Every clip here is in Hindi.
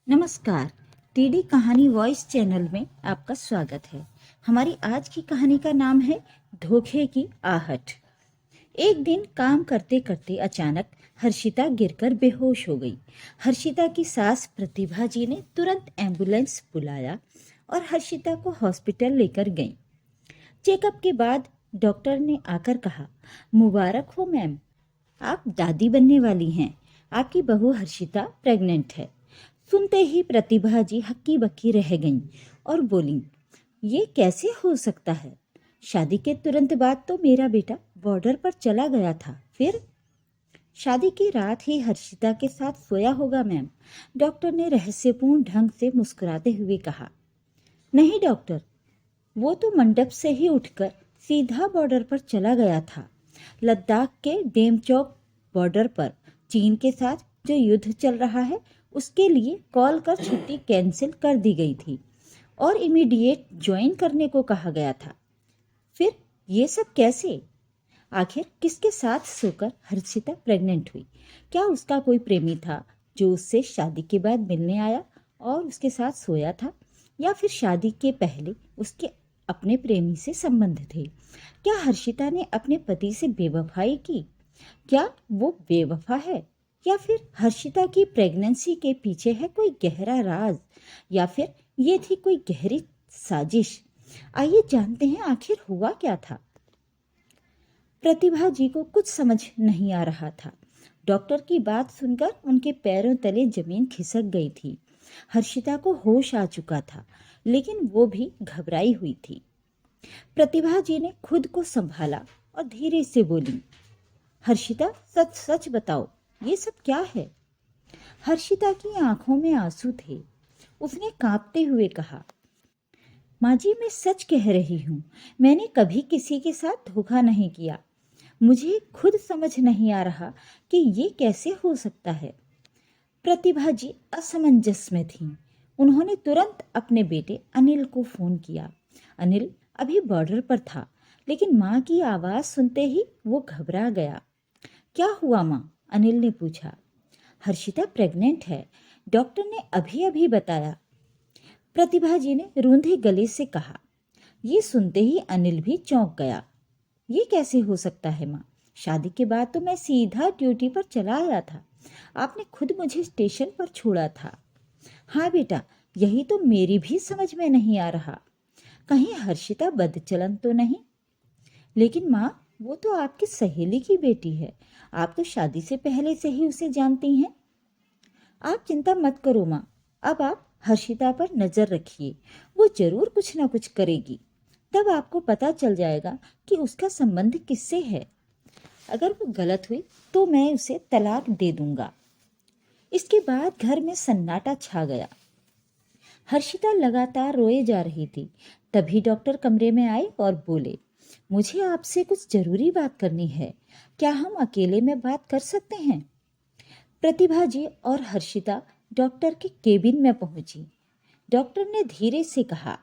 नमस्कार। टीडी कहानी वॉइस चैनल में आपका स्वागत है। हमारी आज की कहानी का नाम है धोखे की आहट। एक दिन काम करते करते अचानक हर्षिता गिरकर बेहोश हो गई। हर्षिता की सास प्रतिभा जी ने तुरंत एम्बुलेंस बुलाया और हर्षिता को हॉस्पिटल लेकर गई। चेकअप के बाद डॉक्टर ने आकर कहा, मुबारक हो मैम, आप दादी बनने वाली हैं। आपकी बहू हर्षिता प्रेग्नेंट है। सुनते ही प्रतिभा जी हक्की बक्की रह गईं और बोलीं, ये कैसे हो सकता है? शादी के तुरंत बाद तो मेरा बेटा बॉर्डर पर चला गया था। फिर शादी की रात ही हर्षिता के साथ सोया होगा मैम, डॉक्टर ने रहस्यपूर्ण ढंग से मुस्कुराते हुए कहा। नहीं डॉक्टर, वो तो मंडप से ही उठकर सीधा बॉर्डर पर चला गया था। लद्दाख के डेमचौक बॉर्डर पर चीन के साथ जो युद्ध चल रहा है उसके लिए कॉल कर छुट्टी कैंसिल कर दी गई थी और इमीडिएट ज्वाइन करने को कहा गया था। फिर ये सब कैसे? आखिर किसके साथ सोकर हर्षिता प्रेग्नेंट हुई? क्या उसका कोई प्रेमी था जो उससे शादी के बाद मिलने आया और उसके साथ सोया था, या फिर शादी के पहले उसके अपने प्रेमी से संबंध थे? क्या हर्षिता ने अपने पति से बेवफाई की? क्या वो बेवफा है, या फिर हर्षिता की प्रेगनेंसी के पीछे है कोई गहरा राज, या फिर ये थी कोई गहरी साजिश? आइए जानते हैं आखिर हुआ क्या था। प्रतिभा जी को कुछ समझ नहीं आ रहा था। डॉक्टर की बात सुनकर उनके पैरों तले जमीन खिसक गई थी। हर्षिता को होश आ चुका था, लेकिन वो भी घबराई हुई थी। प्रतिभा जी ने खुद को संभाला और धीरे से बोली, हर्षिता सच सच बताओ, ये सब क्या है? हर्षिता की आंखों में आंसू थे। उसने कांपते हुए कहा, माँ जी मैं सच कह रही हूँ, मैंने कभी किसी के साथ धोखा नहीं किया। मुझे खुद समझ नहीं आ रहा कि ये कैसे हो सकता है। प्रतिभा जी असमंजस में थीं। उन्होंने तुरंत अपने बेटे अनिल को फोन किया। अनिल अभी बॉर्डर पर था, लेकिन माँ की आवाज़ सुनते ही वो घबरा गया। क्या हुआ माँ? अनिल ने पूछा। हर्षिता प्रेग्नेंट है, डॉक्टर ने अभी अभी बताया, प्रतिभा जी ने रूंधे गले से कहा। ये सुनते ही अनिल भी चौंक गया। ये कैसे हो सकता है माँ? शादी के बाद तो मैं सीधा ड्यूटी पर चला आया था। आपने खुद मुझे स्टेशन पर छोड़ा था। हाँ बेटा, यही तो मेरी भी समझ में नहीं आ रहा। कहीं हर्षिता बदचलन तो नहीं? लेकिन माँ, वो तो आपकी सहेली की बेटी है। आप तो शादी से पहले से ही उसे जानती हैं। आप चिंता मत करो माँ, अब आप हर्षिता पर नजर रखिए, वो जरूर कुछ ना कुछ करेगी। तब आपको पता चल जाएगा कि उसका संबंध किससे है। अगर वो गलत हुई तो मैं उसे तलाक दे दूंगा। इसके बाद घर में सन्नाटा छा गया। हर्षिता लगातार रोए जा रही थी। तभी डॉक्टर कमरे में आए और बोले, मुझे आपसे कुछ जरूरी बात करनी है। क्या हम अकेले में बात कर सकते हैं? प्रतिभा जी और हर्षिता डॉक्टर के केबिन में पहुंची। डॉक्टर ने धीरे से कहा,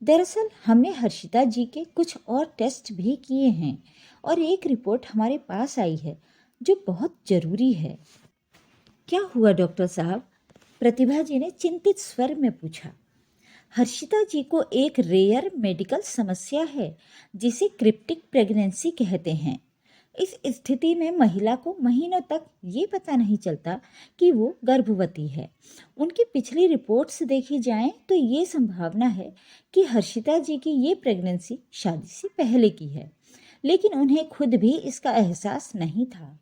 दरअसल हमने हर्षिता जी के कुछ और टेस्ट भी किए हैं और एक रिपोर्ट हमारे पास आई है जो बहुत जरूरी है। क्या हुआ डॉक्टर साहब? प्रतिभा जी ने चिंतित स्वर में पूछा। हर्षिता जी को एक रेयर मेडिकल समस्या है जिसे क्रिप्टिक प्रेगनेंसी कहते हैं। इस स्थिति में महिला को महीनों तक ये पता नहीं चलता कि वो गर्भवती है। उनकी पिछली रिपोर्ट्स देखी जाएं तो ये संभावना है कि हर्षिता जी की ये प्रेगनेंसी शादी से पहले की है, लेकिन उन्हें खुद भी इसका एहसास नहीं था।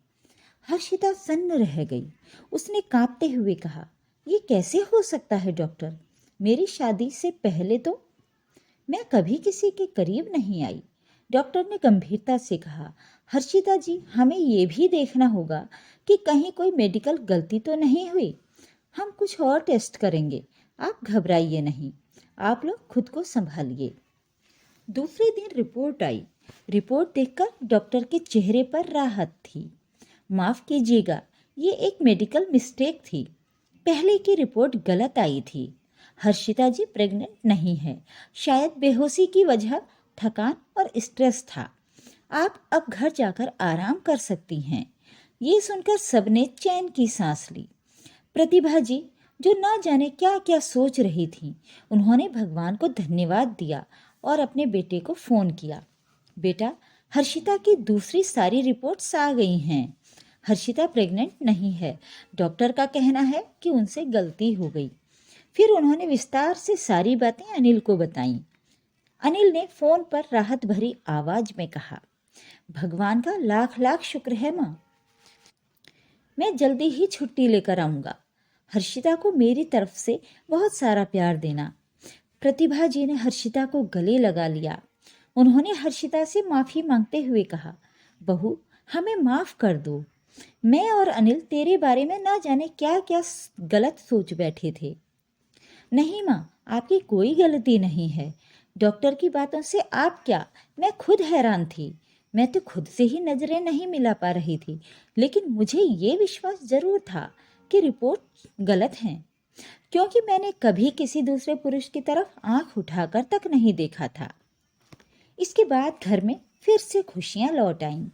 हर्षिता सन्न रह गई। उसने कांपते हुए कहा, ये कैसे हो सकता है डॉक्टर? मेरी शादी से पहले तो मैं कभी किसी के करीब नहीं आई। डॉक्टर ने गंभीरता से कहा, हर्षिता जी, हमें ये भी देखना होगा कि कहीं कोई मेडिकल गलती तो नहीं हुई। हम कुछ और टेस्ट करेंगे, आप घबराइए नहीं। आप लोग खुद को संभालिए। दूसरे दिन रिपोर्ट आई। रिपोर्ट देखकर डॉक्टर के चेहरे पर राहत थी। माफ़ कीजिएगा, ये एक मेडिकल मिस्टेक थी। पहले की रिपोर्ट गलत आई थी। हर्षिता जी प्रेग्नेंट नहीं है। शायद बेहोशी की वजह थकान और स्ट्रेस था। आप अब घर जाकर आराम कर सकती हैं। ये सुनकर सबने चैन की सांस ली। प्रतिभा जी, जो ना जाने क्या क्या सोच रही थीं। उन्होंने भगवान को धन्यवाद दिया और अपने बेटे को फ़ोन किया। बेटा, हर्षिता की दूसरी सारी रिपोर्ट्स आ गई हैं। हर्षिता प्रेग्नेंट नहीं है। डॉक्टर का कहना है कि उनसे गलती हो गई। फिर उन्होंने विस्तार से सारी बातें अनिल को बताईं। अनिल ने फ़ोन पर राहत भरी आवाज़ में कहा, भगवान का लाख लाख शुक्र है माँ। मैं जल्दी ही छुट्टी लेकर आऊँगा। हर्षिता को मेरी तरफ से बहुत सारा प्यार देना। प्रतिभा जी ने हर्षिता को गले लगा लिया। उन्होंने हर्षिता से माफ़ी मांगते हुए कहा, बहू, हमें माफ़ कर दो। मैं और अनिल तेरे बारे में ना जाने क्या क्या गलत सोच बैठे थे। नहीं माँ, आपकी कोई गलती नहीं है। डॉक्टर की बातों से आप क्या, मैं खुद हैरान थी। मैं तो खुद से ही नज़रें नहीं मिला पा रही थी, लेकिन मुझे ये विश्वास ज़रूर था कि रिपोर्ट गलत हैं, क्योंकि मैंने कभी किसी दूसरे पुरुष की तरफ आंख उठाकर तक नहीं देखा था। इसके बाद घर में फिर से खुशियाँ लौट आईं।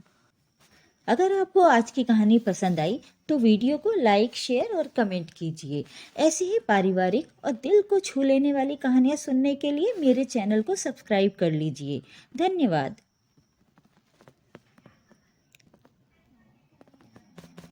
अगर आपको आज की कहानी पसंद आई तो वीडियो को लाइक, शेयर और कमेंट कीजिए। ऐसे ही पारिवारिक और दिल को छू लेने वाली कहानियाँ सुनने के लिए मेरे चैनल को सब्सक्राइब कर लीजिए। धन्यवाद।